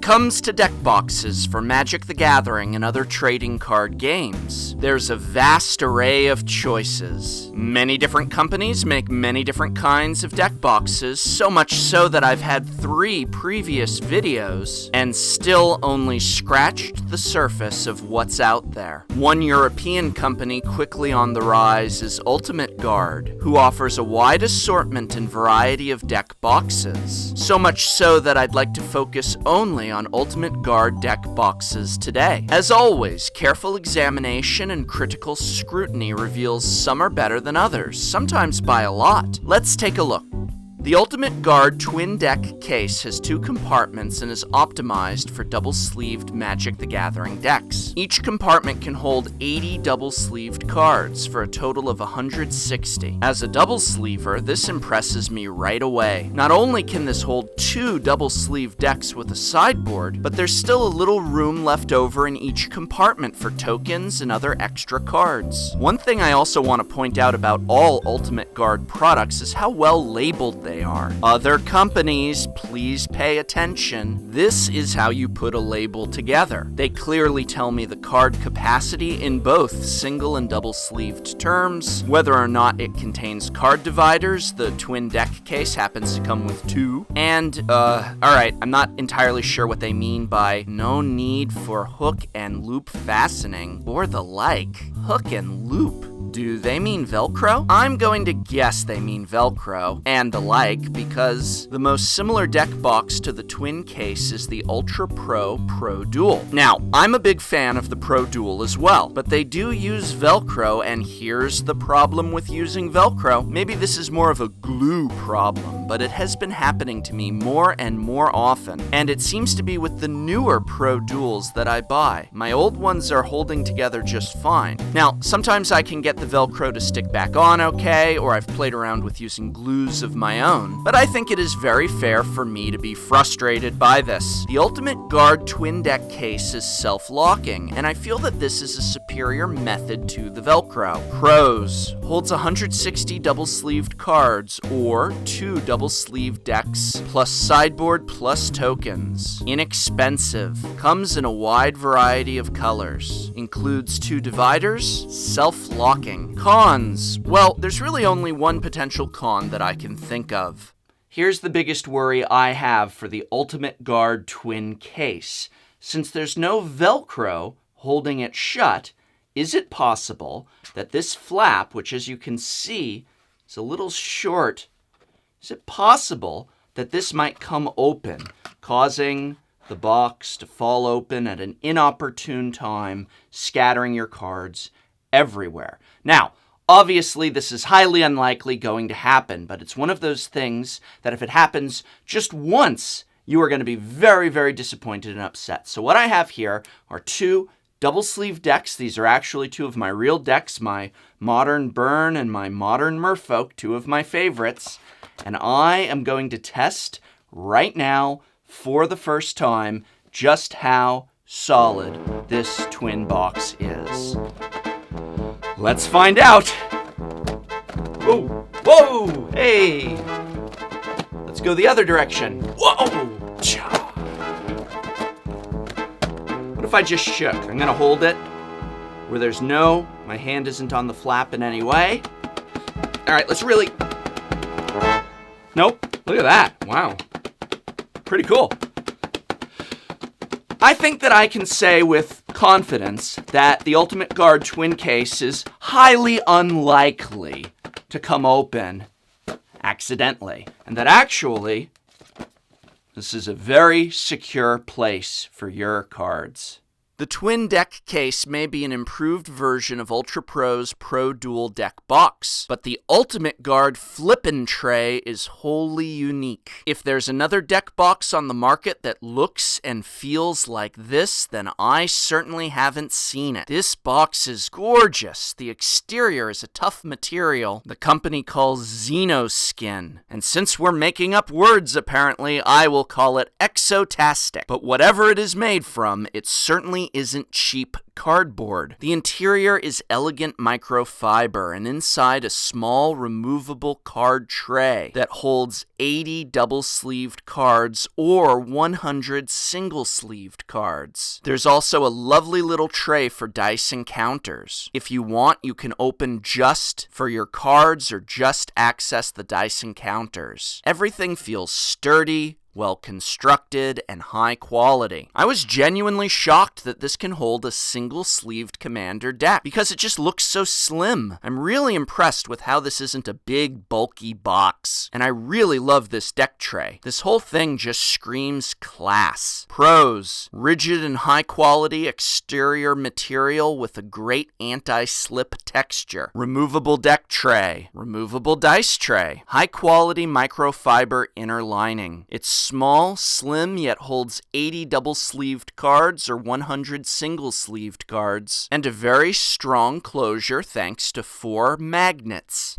comes to deck boxes for Magic the Gathering and other trading card games, there's a vast array of choices. Many different companies make many different kinds of deck boxes, so much so that I've had 3 previous videos and still only scratched the surface of what's out there. One European company quickly on the rise is Ultimate Guard, who offers a wide assortment and variety of deck boxes. So much so that I'd like to focus only on Ultimate Guard deck boxes today. As always, careful examination and critical scrutiny reveals some are better than others, sometimes by a lot. Let's take a look. The Ultimate Guard twin deck case has 2 compartments and is optimized for double-sleeved Magic the Gathering decks. Each compartment can hold 80 double-sleeved cards for a total of 160. As a double-sleever, this impresses me right away. Not only can this hold 2 double-sleeved decks with a sideboard, but there's still a little room left over in each compartment for tokens and other extra cards. One thing I also want to point out about all Ultimate Guard products is how well labeled they are. Other companies, please pay attention. This is how you put a label together. They clearly tell me the card capacity in both single and double-sleeved terms, whether or not it contains card dividers. The twin deck case happens to come with 2. And, alright, I'm not entirely sure what they mean by no need for hook and loop fastening or the like. Hook and loop. Do they mean Velcro? I'm going to guess they mean Velcro and the like, because the most similar deck box to the twin case is the Ultra Pro Pro Duel. Now, I'm a big fan of the Pro Duel as well, but they do use Velcro, and here's the problem with using Velcro. Maybe this is more of a glue problem, but it has been happening to me more and more often, and it seems to be with the newer Pro Duels that I buy. My old ones are holding together just fine. Now, sometimes I can get the Velcro to stick back on okay, or I've played around with using glues of my own, but I think it is very fair for me to be frustrated by this. The Ultimate Guard twin deck case is self-locking, and I feel that this is a superior method to the Velcro. Pros: holds 160 double-sleeved cards, or 2 double-sleeved decks, plus sideboard plus tokens. Inexpensive, comes in a wide variety of colors, includes 2 dividers, self-locking. Cons. Well, there's really only one potential con that I can think of. Here's the biggest worry I have for the Ultimate Guard twin case. Since there's no Velcro holding it shut, is it possible that this flap, which as you can see is a little short, is it possible that this might come open, causing the box to fall open at an inopportune time, scattering your cards everywhere? Now, obviously, this is highly unlikely going to happen, but it's one of those things that if it happens just once, you are going to be very, very disappointed and upset. So what I have here are 2 double-sleeve decks. These are actually 2 of my real decks, my Modern Burn and my Modern Merfolk, 2 of my favorites. And I am going to test right now, for the first time, just how solid this twin box is. Let's find out. Whoa, whoa, hey. Let's go the other direction. Whoa. What if I just shook? I'm gonna hold it where there's my hand isn't on the flap in any way. All right, let's really, nope, look at that, wow. Pretty cool. I think that I can say with confidence that the Ultimate Guard twin case is highly unlikely to come open accidentally, and that actually this is a very secure place for your cards. The twin deck case may be an improved version of Ultra Pro's Pro Duel deck box, but the Ultimate Guard flippin' tray is wholly unique. If there's another deck box on the market that looks and feels like this, then I certainly haven't seen it. This box is gorgeous. The exterior is a tough material the company calls Xenoskin, and since we're making up words apparently, I will call it exotastic. But whatever it is made from, it certainly certainly isn't cheap cardboard. The interior is elegant microfiber, and inside a small removable card tray that holds 80 double-sleeved cards or 100 single-sleeved cards. There's also a lovely little tray for dice and counters. If you want, you can open just for your cards or just access the dice and counters. Everything feels sturdy, well-constructed, and high quality. I was genuinely shocked that this can hold a single-sleeved Commander deck because it just looks so slim. I'm really impressed with how this isn't a big, bulky box, and I really love this deck tray. This whole thing just screams class. Pros: rigid and high-quality exterior material with a great anti-slip texture. Removable deck tray. Removable dice tray. High-quality microfiber inner lining. It's small, slim, yet holds 80 double-sleeved cards or 100 single-sleeved cards, and a very strong closure thanks to 4 magnets.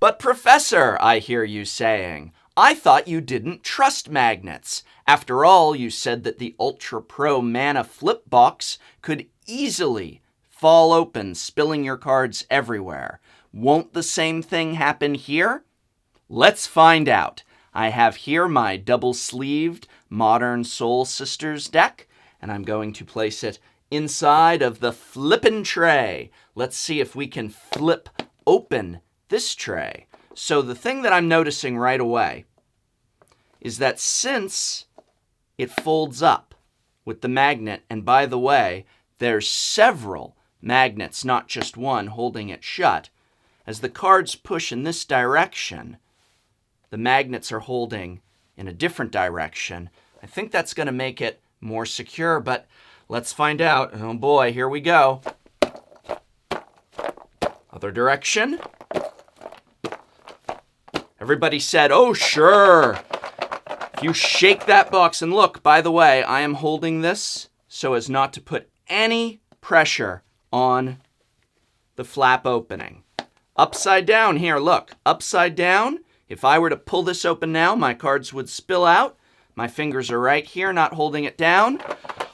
But Professor, I hear you saying, I thought you didn't trust magnets. After all, you said that the Ultra Pro Mana Flip Box could easily fall open, spilling your cards everywhere. Won't the same thing happen here? Let's find out. I have here my double-sleeved Modern Soul Sisters deck, and I'm going to place it inside of the flippin' tray. Let's see if we can flip open this tray. So the thing that I'm noticing right away is that since it folds up with the magnet, and by the way, there's several magnets, not just one, holding it shut, as the cards push in this direction, the magnets are holding in a different direction. I think that's going to make it more secure, but let's find out. Oh boy, here we go. Other direction. Everybody said, oh sure. If you shake that box, and look, by the way, I am holding this so as not to put any pressure on the flap opening. Upside down here, look, upside down. If I were to pull this open now, my cards would spill out. My fingers are right here, not holding it down.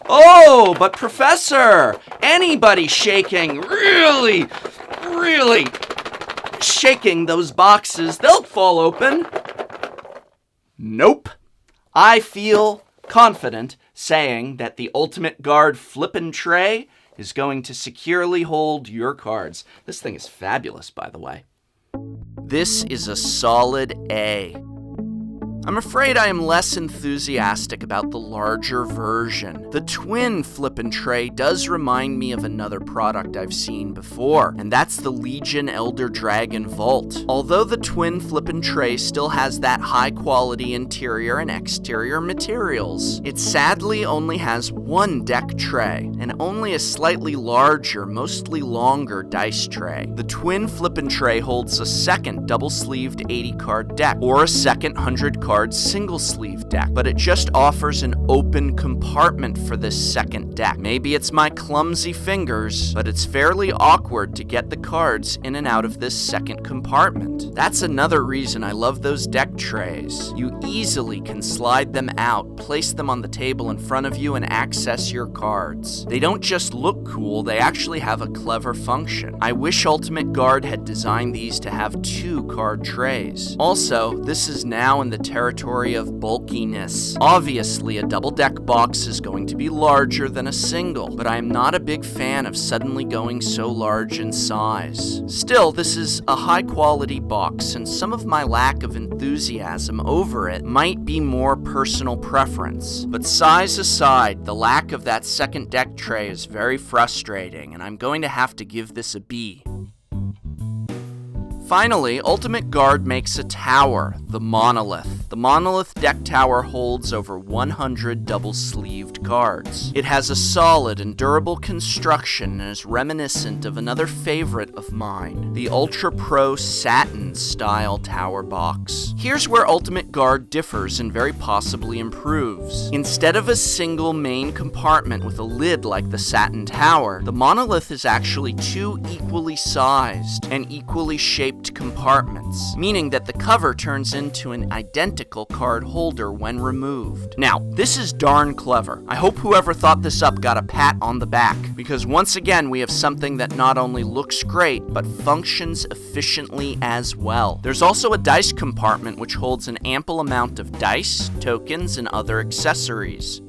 Oh, but Professor, anybody shaking, really shaking those boxes, they'll fall open. Nope. I feel confident saying that the Ultimate Guard Flippin' Tray is going to securely hold your cards. This thing is fabulous, by the way. This is a solid A. I'm afraid I am less enthusiastic about the larger version. The twin Flippin' Tray does remind me of another product I've seen before, and that's the Legion Elder Dragon Vault. Although the twin Flippin' Tray still has that high-quality interior and exterior materials, it sadly only has one deck tray, and only a slightly larger, mostly longer dice tray. The twin Flippin' Tray holds a second double-sleeved 80-card deck, or a second 100-card single-sleeve deck, but it just offers an open compartment for this second deck. Maybe it's my clumsy fingers, but it's fairly awkward to get the cards in and out of this second compartment. That's another reason I love those deck trays. You easily can slide them out, place them on the table in front of you, and access your cards. They don't just look cool, they actually have a clever function. I wish Ultimate Guard had designed these to have 2 card trays. Also, this is now in the territory of bulkiness. Obviously, a double-deck box is going to be larger than a single, but I am not a big fan of suddenly going so large in size. Still, this is a high-quality box, and some of my lack of enthusiasm over it might be more personal preference. But size aside, the lack of that second deck tray is very frustrating, and I'm going to have to give this a B. Finally, Ultimate Guard makes a tower, the Monolith. The Monolith deck tower holds over 100 double-sleeved cards. It has a solid and durable construction and is reminiscent of another favorite of mine, the Ultra Pro Satin-style tower box. Here's where Ultimate Guard differs and very possibly improves. Instead of a single main compartment with a lid like the Satin Tower, the Monolith is actually 2 equally sized and equally shaped compartments. cards, meaning that the cover turns into an identical card holder when removed. Now, this is darn clever. I hope whoever thought this up got a pat on the back, because once again we have something that not only looks great, but functions efficiently as well. There's also a dice compartment which holds an ample amount of dice, tokens, and other accessories.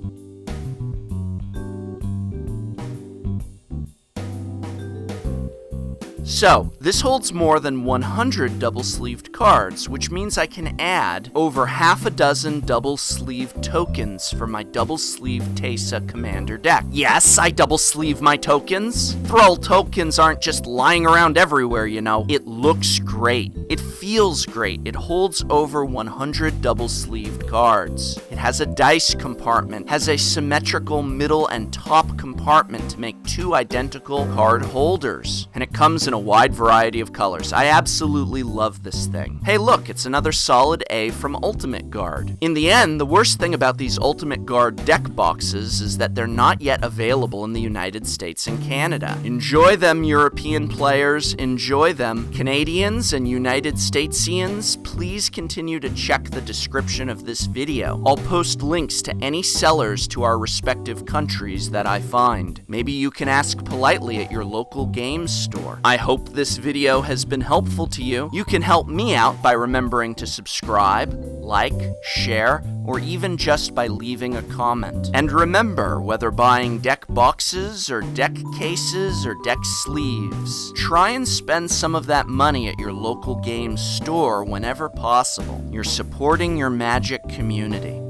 So, this holds more than 100 double-sleeved cards, which means I can add over half a dozen double-sleeved tokens for my double-sleeved Teysa Commander deck. Yes, I double-sleeve my tokens. Thrall tokens aren't just lying around everywhere, you know. It looks great. It feels great. It holds over 100 double-sleeved cards. It has a dice compartment, has a symmetrical middle and top compartment to make two identical card holders, and it comes in a wide variety of colors. I absolutely love this thing. Hey look, it's another solid A from Ultimate Guard. In the end, the worst thing about these Ultimate Guard deck boxes is that they're not yet available in the United States and Canada. Enjoy them, European players, enjoy them. Canadians and United Statesians, please continue to check the description of this video. I'll post links to any sellers to our respective countries that I find. Maybe you can ask politely at your local games store. I hope this video has been helpful to you. You can help me out by remembering to subscribe, like, share, or even just by leaving a comment. And remember, whether buying deck boxes or deck cases or deck sleeves, try and spend some of that money at your local games store whenever possible. You're supporting your Magic community.